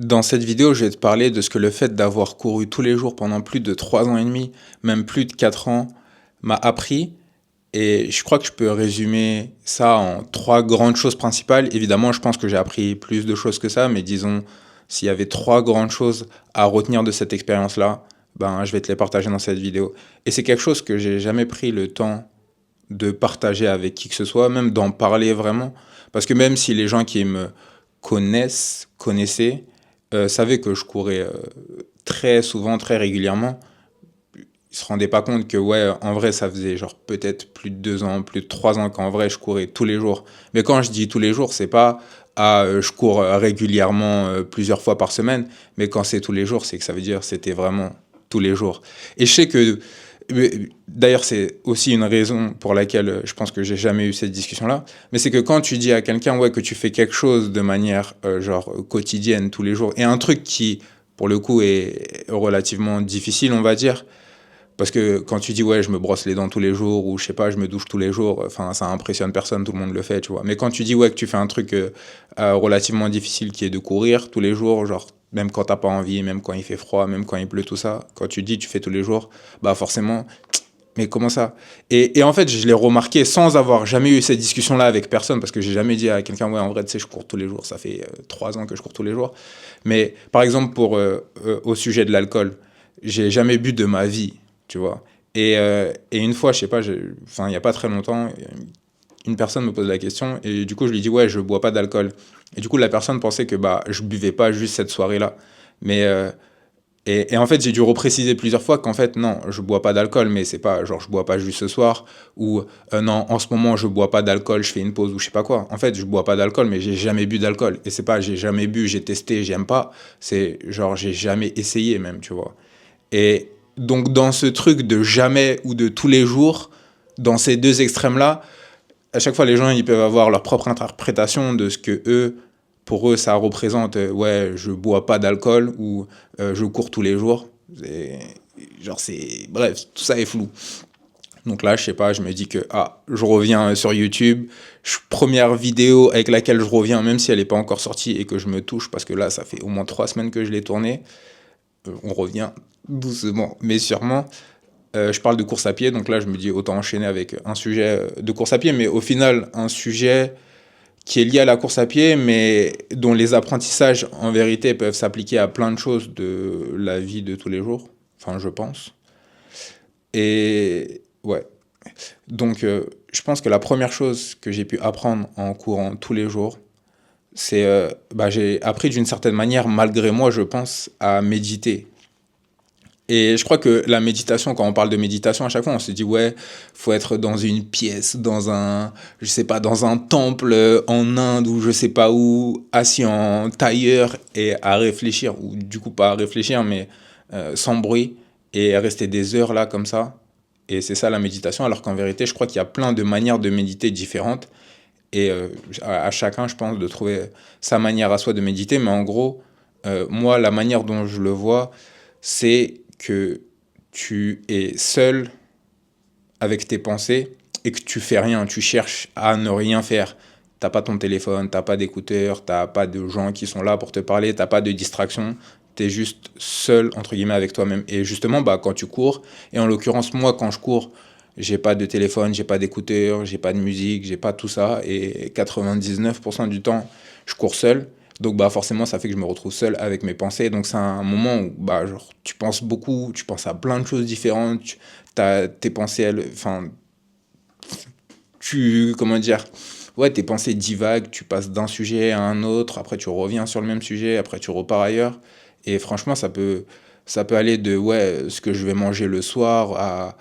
Dans cette vidéo, je vais te parler de ce que le fait d'avoir couru tous les jours pendant plus de 3 ans et demi, même plus de 4 ans, m'a appris. Et je crois que je peux résumer ça en trois grandes choses principales. Évidemment, je pense que j'ai appris plus de choses que ça, mais disons, s'il y avait trois grandes choses à retenir de cette expérience-là, ben, je vais te les partager dans cette vidéo. Et c'est quelque chose que j'ai jamais pris le temps de partager avec qui que ce soit, même d'en parler vraiment. Parce que même si les gens qui me connaissaient, savaient que je courais très souvent, très régulièrement, ils se rendaient pas compte que, ouais, en vrai, ça faisait genre peut-être plus de 2 ans, plus de 3 ans qu'en vrai, je courais tous les jours. Mais quand je dis tous les jours, c'est pas, je cours régulièrement plusieurs fois par semaine, mais quand c'est tous les jours, c'est que ça veut dire c'était vraiment tous les jours. Et je sais que d'ailleurs, c'est aussi une raison pour laquelle je pense que j'ai jamais eu cette discussion-là. Mais c'est que quand tu dis à quelqu'un, ouais, que tu fais quelque chose de manière genre quotidienne tous les jours, et un truc qui, pour le coup, est relativement difficile, on va dire, parce que quand tu dis, ouais, je me brosse les dents tous les jours, ou je sais pas, je me douche tous les jours, enfin, ça impressionne personne, tout le monde le fait, tu vois. Mais quand tu dis, ouais, que tu fais un truc relativement difficile qui est de courir tous les jours, genre, même quand t'as pas envie, même quand il fait froid, même quand il pleut, tout ça, quand tu dis, tu fais tous les jours, bah forcément, mais comment ça et en fait, je l'ai remarqué sans avoir jamais eu cette discussion-là avec personne, parce que j'ai jamais dit à quelqu'un, ouais, en vrai, tu sais, je cours tous les jours, ça fait 3 ans que je cours tous les jours. Mais par exemple, au sujet de l'alcool, j'ai jamais bu de ma vie, tu vois. Et une fois, je sais pas, enfin, il n'y a pas très longtemps, une personne me pose la question, et du coup, je lui dis, ouais, je bois pas d'alcool. Et du coup, la personne pensait que bah, je buvais pas juste cette soirée-là. Mais et en fait, j'ai dû repréciser plusieurs fois qu'en fait, non, je bois pas d'alcool, mais c'est pas genre je bois pas juste ce soir, ou non, en ce moment, je bois pas d'alcool, je fais une pause, ou je sais pas quoi. En fait, je bois pas d'alcool, mais j'ai jamais bu d'alcool. Et c'est pas j'ai jamais bu, j'ai testé, j'aime pas. C'est genre j'ai jamais essayé même, tu vois. Et donc, dans ce truc de jamais ou de tous les jours, dans ces deux extrêmes-là, à chaque fois, les gens, ils peuvent avoir leur propre interprétation de ce que eux, pour eux, ça représente, ouais, je bois pas d'alcool ou je cours tous les jours. Genre, c'est. Bref, tout ça est flou. Donc là, je sais pas, je me dis que, je reviens sur YouTube. Première vidéo avec laquelle je reviens, même si elle n'est pas encore sortie et que je me touche, parce que là, ça fait au moins 3 semaines que je l'ai tournée. On revient doucement, mais sûrement. Je parle de course à pied, donc là je me dis autant enchaîner avec un sujet de course à pied, mais au final un sujet qui est lié à la course à pied, mais dont les apprentissages en vérité peuvent s'appliquer à plein de choses de la vie de tous les jours, enfin je pense. Et ouais, donc je pense que la première chose que j'ai pu apprendre en courant tous les jours, c'est bah, j'ai appris d'une certaine manière, malgré moi je pense, à méditer. Et je crois que la méditation, quand on parle de méditation, à chaque fois, on se dit, ouais, faut être dans une pièce, je sais pas, dans un temple en Inde ou je sais pas où, assis en tailleur et à réfléchir, ou du coup pas à réfléchir, mais sans bruit, et rester des heures là comme ça. Et c'est ça la méditation, alors qu'en vérité, je crois qu'il y a plein de manières de méditer différentes. Et à chacun, je pense, de trouver sa manière à soi de méditer. Mais en gros, moi, la manière dont je le vois, c'est que tu es seul avec tes pensées et que tu fais rien, tu cherches à ne rien faire. T'as pas ton téléphone, t'as pas d'écouteurs, t'as pas de gens qui sont là pour te parler, t'as pas de distraction. T'es juste seul entre guillemets avec toi-même. Et justement, bah quand tu cours, et en l'occurrence moi quand je cours, j'ai pas de téléphone, j'ai pas d'écouteurs, j'ai pas de musique, j'ai pas tout ça. Et 99% du temps, je cours seul. Donc bah forcément ça fait que je me retrouve seul avec mes pensées. Donc c'est un moment où bah genre tu penses beaucoup, tu penses à plein de choses différentes, t'as tes pensées, enfin comment dire, ouais, tes pensées divaguent, tu passes d'un sujet à un autre, après tu reviens sur le même sujet, après tu repars ailleurs. Et franchement, ça peut aller de, ouais, ce que je vais manger le soir à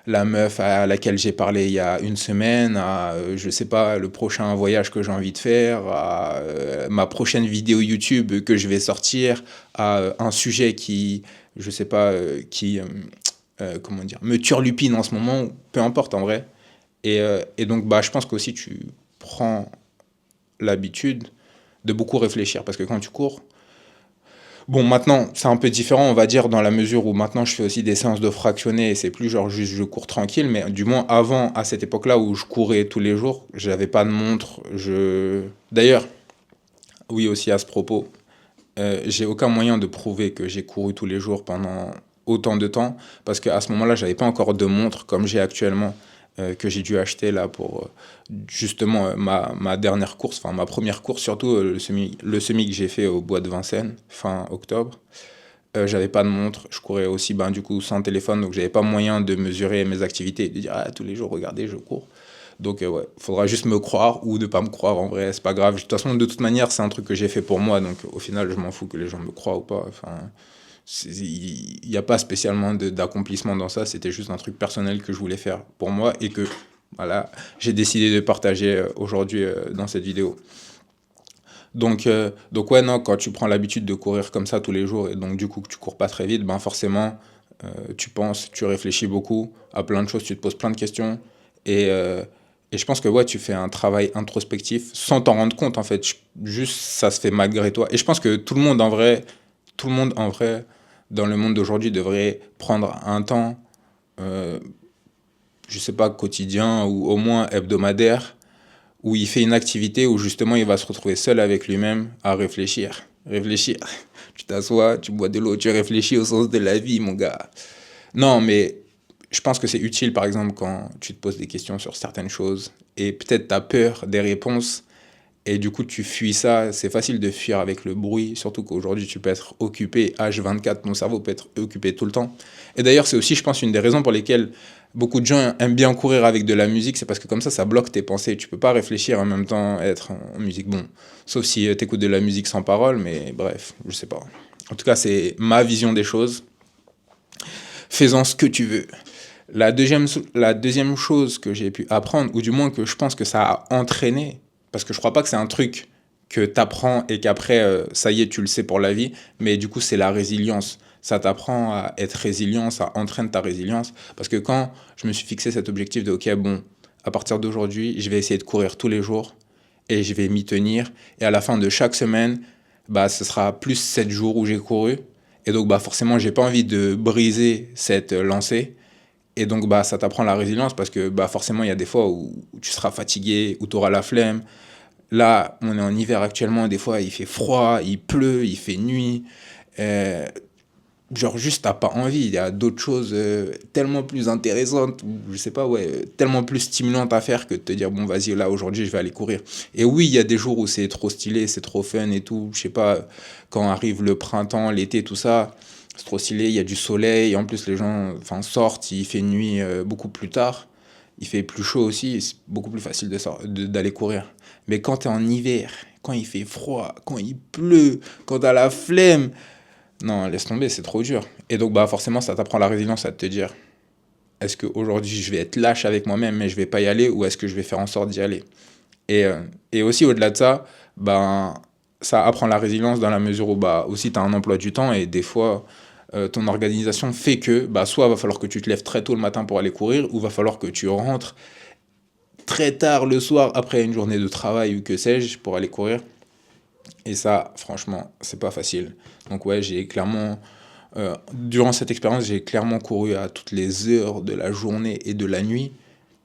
la meuf à laquelle j'ai parlé il y a une semaine, à, je sais pas, le prochain voyage que j'ai envie de faire, à ma prochaine vidéo YouTube que je vais sortir, à un sujet qui, je sais pas, comment dire, me turlupine en ce moment, peu importe en vrai. Et donc, bah, je pense qu'aussi tu prends l'habitude de beaucoup réfléchir. Parce que quand tu cours, bon, maintenant, c'est un peu différent, on va dire, dans la mesure où maintenant je fais aussi des séances de fractionnés et c'est plus genre juste je cours tranquille. Mais du moins, avant, à cette époque-là où je courais tous les jours, j'avais pas de montre. D'ailleurs, oui, aussi à ce propos, j'ai aucun moyen de prouver que j'ai couru tous les jours pendant autant de temps, parce qu'à ce moment-là, j'avais pas encore de montre comme j'ai actuellement, que j'ai dû acheter là pour justement ma dernière course, enfin ma première course surtout, le semi que j'ai fait au bois de Vincennes, fin octobre. J'avais pas de montre, je courais aussi ben, du coup sans téléphone, donc j'avais pas moyen de mesurer mes activités et de dire ah, tous les jours, regardez, je cours. Donc ouais, faudra juste me croire ou ne pas me croire en vrai, c'est pas grave. De toute façon, de toute manière, c'est un truc que j'ai fait pour moi, donc au final, je m'en fous que les gens me croient ou pas. Enfin, il n'y a pas spécialement d'accomplissement dans ça, c'était juste un truc personnel que je voulais faire pour moi et que voilà, j'ai décidé de partager aujourd'hui dans cette vidéo. Donc ouais, non, quand tu prends l'habitude de courir comme ça tous les jours et donc du coup que tu cours pas très vite, ben forcément, tu penses, tu réfléchis beaucoup à plein de choses, tu te poses plein de questions et, euh, et je pense que ouais, tu fais un travail introspectif sans t'en rendre compte en fait. Juste, ça se fait malgré toi. Et je pense que tout le monde en vrai, dans le monde d'aujourd'hui devrait prendre un temps, euh, je sais pas, quotidien ou au moins hebdomadaire où il fait une activité où justement il va se retrouver seul avec lui-même à réfléchir. Réfléchir. Tu t'assois, tu bois de l'eau, tu réfléchis au sens de la vie, mon gars. Non, mais je pense que c'est utile, par exemple, quand tu te poses des questions sur certaines choses et peut-être tu as peur des réponses et du coup tu fuis ça. C'est facile de fuir avec le bruit, surtout qu'aujourd'hui tu peux être occupé H24, ton cerveau peut être occupé tout le temps. Et d'ailleurs, c'est aussi, je pense, une des raisons pour lesquelles beaucoup de gens aiment bien courir avec de la musique, c'est parce que comme ça bloque tes pensées. Tu peux pas réfléchir en même temps, être en musique. Bon, sauf si tu écoutes de la musique sans parole, mais bref, je sais pas. En tout cas, c'est ma vision des choses. Fais-en ce que tu veux. La deuxième chose que j'ai pu apprendre, ou du moins que je pense que ça a entraîné, parce que je crois pas que c'est un truc que tu apprends et qu'après, ça y est, tu le sais pour la vie, mais du coup, c'est la résilience. Ça t'apprend à être résilient, ça entraîne ta résilience. Parce que quand je me suis fixé cet objectif de, ok, bon, à partir d'aujourd'hui, je vais essayer de courir tous les jours et je vais m'y tenir. Et à la fin de chaque semaine, bah, ce sera plus 7 jours où j'ai couru. Et donc, bah, forcément, j'ai pas envie de briser cette lancée. Et donc, bah, ça t'apprend la résilience parce que bah, forcément, il y a des fois où tu seras fatigué, où tu auras la flemme. Là, on est en hiver actuellement, des fois, il fait froid, il pleut, il fait nuit. Euh, genre, juste, t'as pas envie. Il y a d'autres choses tellement plus intéressantes, ou je sais pas, ouais, tellement plus stimulantes à faire que de te dire, bon, vas-y, là, aujourd'hui, je vais aller courir. Et oui, il y a des jours où c'est trop stylé, c'est trop fun et tout. Je sais pas, quand arrive le printemps, l'été, tout ça, c'est trop stylé, il y a du soleil. En plus, les gens enfin, sortent, il fait nuit beaucoup plus tard. Il fait plus chaud aussi, c'est beaucoup plus facile d'aller courir. Mais quand tu es en hiver, quand il fait froid, quand il pleut, quand tu as la flemme, non, laisse tomber, c'est trop dur. Et donc, bah, forcément, ça t'apprend la résilience à te dire, est-ce qu'aujourd'hui, je vais être lâche avec moi-même, mais je vais pas y aller, ou est-ce que je vais faire en sorte d'y aller? Et aussi, au-delà de ça, ben, ça apprend la résilience dans la mesure où, bah, aussi, tu as un emploi du temps, et des fois, ton organisation fait que, bah, soit va falloir que tu te lèves très tôt le matin pour aller courir, ou va falloir que tu rentres très tard le soir après une journée de travail ou que sais-je pour aller courir. Et ça, franchement, c'est pas facile. Donc ouais, durant cette expérience, j'ai clairement couru à toutes les heures de la journée et de la nuit,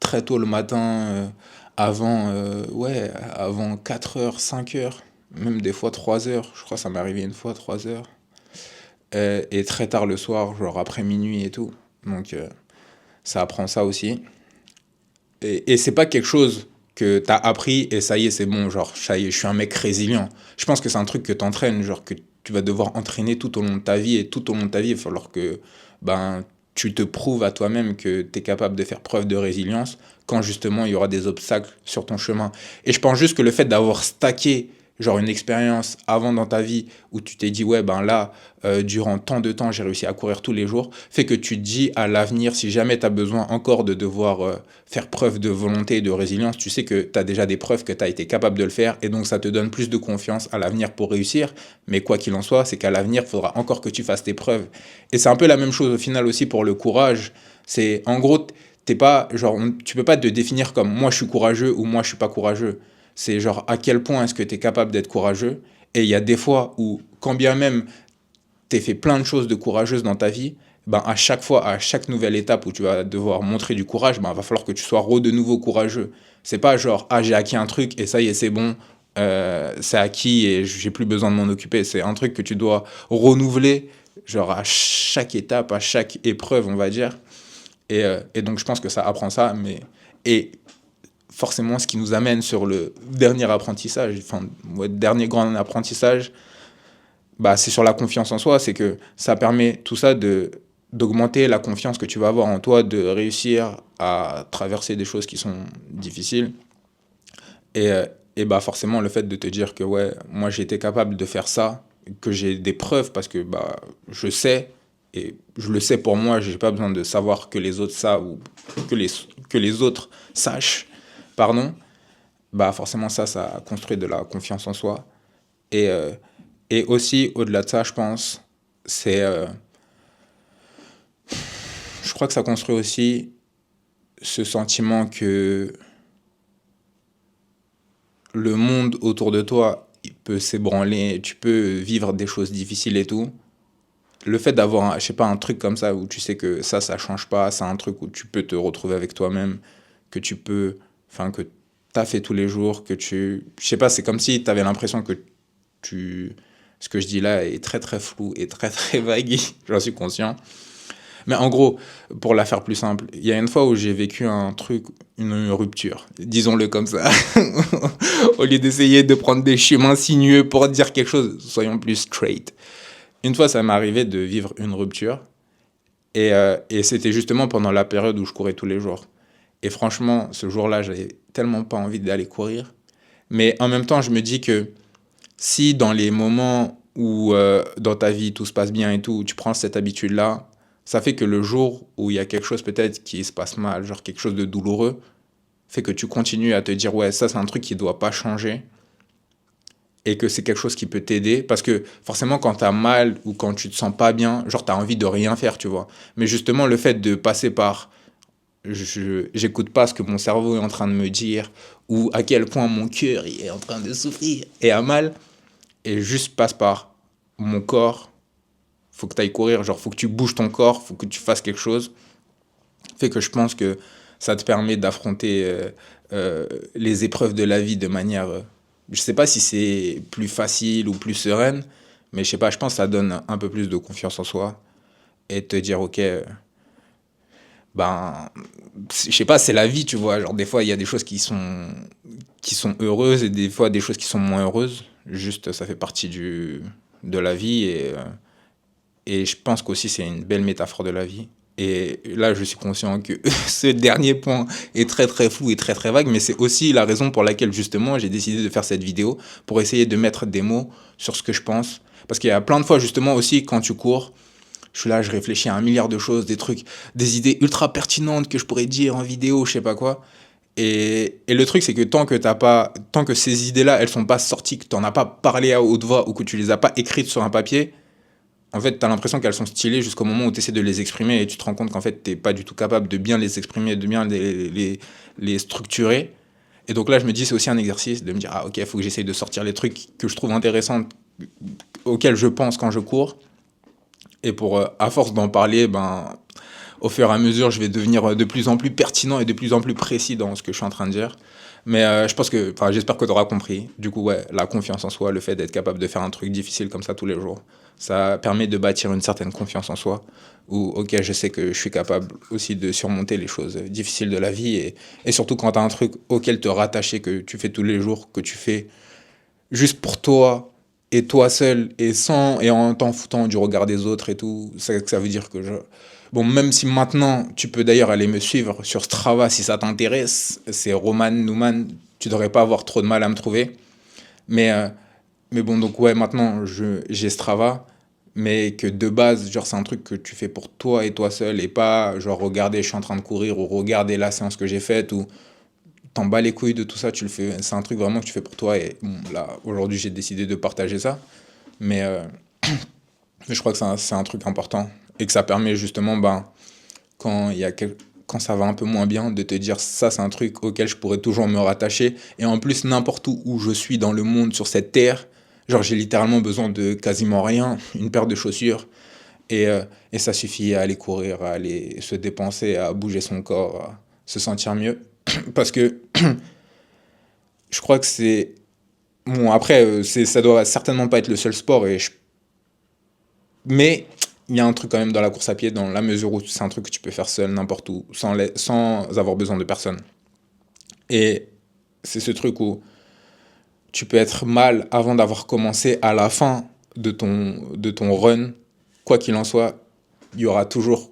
très tôt le matin, avant 4 heures, 5 heures, même des fois 3 heures. Je crois que ça m'est arrivé une fois 3 heures. Et très tard le soir, genre après minuit et tout. Donc ça apprend ça aussi. Et c'est pas quelque chose que t'as appris et ça y est, c'est bon, genre, ça y est, je suis un mec résilient. Je pense que c'est un truc que t'entraînes, genre, que tu vas devoir entraîner tout au long de ta vie et tout au long de ta vie, il va falloir que, ben, tu te prouves à toi-même que tu es capable de faire preuve de résilience quand justement il y aura des obstacles sur ton chemin. Et je pense juste que le fait d'avoir stacké genre une expérience avant dans ta vie où tu t'es dit ouais ben là durant tant de temps j'ai réussi à courir tous les jours fait que tu te dis à l'avenir si jamais tu as besoin encore de devoir faire preuve de volonté et de résilience tu sais que tu as déjà des preuves que tu as été capable de le faire et donc ça te donne plus de confiance à l'avenir pour réussir mais quoi qu'il en soit c'est qu'à l'avenir il faudra encore que tu fasses tes preuves et c'est un peu la même chose au final aussi pour le courage c'est en gros t'es pas genre tu peux pas te définir comme moi je suis courageux ou moi je suis pas courageux c'est genre à quel point est-ce que tu es capable d'être courageux. Et il y a des fois où, quand bien même tu as fait plein de choses de courageuses dans ta vie, ben à chaque fois, à chaque nouvelle étape où tu vas devoir montrer du courage, ben va falloir que tu sois de nouveau courageux. C'est pas genre, ah j'ai acquis un truc et ça y est, c'est bon, c'est acquis et j'ai plus besoin de m'en occuper. C'est un truc que tu dois renouveler, genre à chaque étape, à chaque épreuve, on va dire. Et donc, je pense que ça apprend ça, mais. Et forcément, ce qui nous amène sur le dernier apprentissage, enfin, ouais, dernier grand apprentissage, bah, c'est sur la confiance en soi. C'est que ça permet tout ça d'augmenter la confiance que tu vas avoir en toi, de réussir à traverser des choses qui sont difficiles. Et, euh, et bah forcément, le fait de te dire que ouais, moi j'ai été capable de faire ça, que j'ai des preuves parce que bah, je sais, et je le sais pour moi, j'ai pas besoin de savoir que les autres savent ou que que les autres sachent, pardon, bah forcément ça construit de la confiance en soi. Et, euh, et aussi, au-delà de ça, je pense, c'est, je crois que ça construit aussi ce sentiment que le monde autour de toi, il peut s'ébranler, tu peux vivre des choses difficiles et tout. Le fait d'avoir, je sais pas, un truc comme ça où tu sais que ça change pas, c'est un truc où tu peux te retrouver avec toi-même, que tu peux, enfin, que t'as fait tous les jours, que je sais pas, c'est comme si t'avais l'impression que ce que je dis là est très très flou et très très vague, j'en suis conscient. Mais en gros, pour la faire plus simple, il y a une fois où j'ai vécu un truc, une rupture, disons-le comme ça. Au lieu d'essayer de prendre des chemins sinueux pour dire quelque chose, soyons plus straight. Une fois, ça m'est arrivé de vivre une rupture. Et c'était justement pendant la période où je courais tous les jours. Et franchement, ce jour-là, j'avais tellement pas envie d'aller courir. Mais en même temps, je me dis que si dans les moments où dans ta vie tout se passe bien et tout, tu prends cette habitude-là, ça fait que le jour où il y a quelque chose peut-être qui se passe mal, genre quelque chose de douloureux, fait que tu continues à te dire ouais, ça c'est un truc qui doit pas changer et que c'est quelque chose qui peut t'aider parce que forcément quand t'as mal ou quand tu te sens pas bien, genre t'as envie de rien faire, tu vois. Mais justement le fait de passer par j'écoute pas ce que mon cerveau est en train de me dire ou à quel point mon cœur est en train de souffrir et a mal et juste passe par mon corps, faut que tu ailles courir, genre faut que tu bouges ton corps, faut que tu fasses quelque chose, fait que je pense que ça te permet d'affronter les épreuves de la vie de manière, je sais pas si c'est plus facile ou plus sereine, mais je sais pas, je pense que ça donne un peu plus de confiance en soi et te dire ok, ben, je sais pas, c'est la vie, tu vois, genre des fois il y a des choses qui sont heureuses et des fois des choses qui sont moins heureuses, juste ça fait partie de la vie et je pense qu'aussi c'est une belle métaphore de la vie. Et là, je suis conscient que ce dernier point est très très flou et très très vague, mais c'est aussi la raison pour laquelle justement j'ai décidé de faire cette vidéo, pour essayer de mettre des mots sur ce que je pense. Parce qu'il y a plein de fois justement aussi quand tu cours, je suis là, je réfléchis à un milliard de choses, des trucs, des idées ultra pertinentes que je pourrais dire en vidéo, je sais pas quoi. Et le truc, c'est que tant que ces idées-là, elles sont pas sorties, que tu n'en as pas parlé à haute voix ou que tu les as pas écrites sur un papier, en fait, tu as l'impression qu'elles sont stylées jusqu'au moment où tu essaies de les exprimer et tu te rends compte qu'en fait, tu n'es pas du tout capable de bien les exprimer, de bien les structurer. Et donc là, je me dis, c'est aussi un exercice de me dire, ah ok, il faut que j'essaye de sortir les trucs que je trouve intéressants, auxquels je pense quand je cours. Et pour, à force d'en parler, ben, au fur et à mesure, je vais devenir de plus en plus pertinent et de plus en plus précis dans ce que je suis en train de dire. Mais je pense que, enfin, j'espère que tu auras compris. Du coup, ouais, la confiance en soi, le fait d'être capable de faire un truc difficile comme ça tous les jours, ça permet de bâtir une certaine confiance en soi. Où, ok, je sais que je suis capable aussi de surmonter les choses difficiles de la vie. Et surtout quand tu as un truc auquel te rattacher, que tu fais tous les jours, que tu fais juste pour toi et toi seul et en t'en foutant du regard des autres et tout, ça veut dire que bon, même si maintenant tu peux d'ailleurs aller me suivre sur Strava si ça t'intéresse, c'est Roman Newman, tu devrais pas avoir trop de mal à me trouver. Mais, euh, mais bon, donc ouais, maintenant j'ai Strava, mais que de base, genre c'est un truc que tu fais pour toi et toi seul et pas genre regarder je suis en train de courir ou regarder la séance que j'ai faite ou t'en bats les couilles de tout ça, tu le fais, c'est un truc vraiment que tu fais pour toi et bon, là aujourd'hui j'ai décidé de partager ça, mais, mais je crois que c'est un truc important et que ça permet justement ben, quand il y a quand ça va un peu moins bien de te dire ça c'est un truc auquel je pourrais toujours me rattacher et en plus n'importe où je suis dans le monde sur cette terre, genre j'ai littéralement besoin de quasiment rien, une paire de chaussures et ça suffit à aller courir, à aller se dépenser, à bouger son corps, à se sentir mieux parce que je crois que c'est Bon, après, ça doit certainement pas être le seul sport, mais il y a un truc quand même dans la course à pied, dans la mesure où c'est un truc que tu peux faire seul, n'importe où, sans avoir besoin de personne. Et c'est ce truc où tu peux être mal avant d'avoir commencé à la fin de ton run. Quoi qu'il en soit, il y aura toujours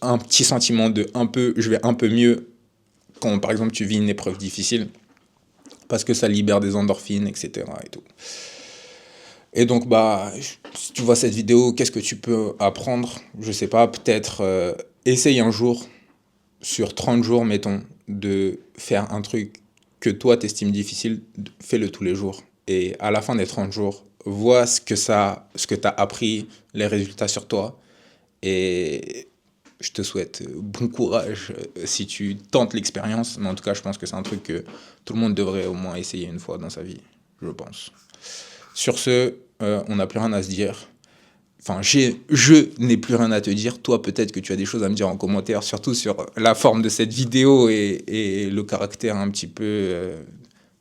un petit sentiment de je vais un peu mieux quand, par exemple, tu vis une épreuve difficile, parce que ça libère des endorphines, etc. Et tout. Et donc, bah, si tu vois cette vidéo, qu'est-ce que tu peux apprendre? Je sais pas, peut-être essaye un jour, sur 30 jours, mettons, de faire un truc que toi t'estimes difficile, fais-le tous les jours. Et à la fin des 30 jours, vois ce que t'as appris, les résultats sur toi. Et je te souhaite bon courage si tu tentes l'expérience. Mais en tout cas, je pense que c'est un truc que tout le monde devrait au moins essayer une fois dans sa vie, je pense. Sur ce, on n'a plus rien à se dire. Enfin, je n'ai plus rien à te dire. Toi, peut-être que tu as des choses à me dire en commentaire, surtout sur la forme de cette vidéo et le caractère un petit peu,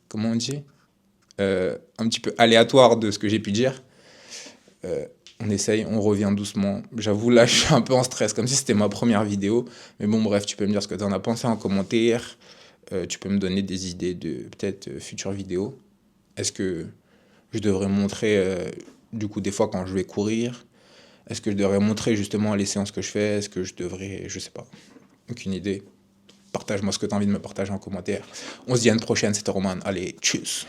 comment on dit, un petit peu aléatoire de ce que j'ai pu dire. Euh, on essaye, on revient doucement. J'avoue, là, je suis un peu en stress, comme si c'était ma première vidéo. Mais bon, bref, tu peux me dire ce que tu en as pensé en commentaire. Tu peux me donner des idées de peut-être futures vidéos. Est-ce que je devrais montrer, du coup, des fois quand je vais courir? Est-ce que je devrais montrer justement les séances que je fais? Est-ce que je devrais, je sais pas, aucune idée. Partage-moi ce que tu as envie de me partager en commentaire. On se dit à une prochaine, c'était Roman. Allez, tchuss.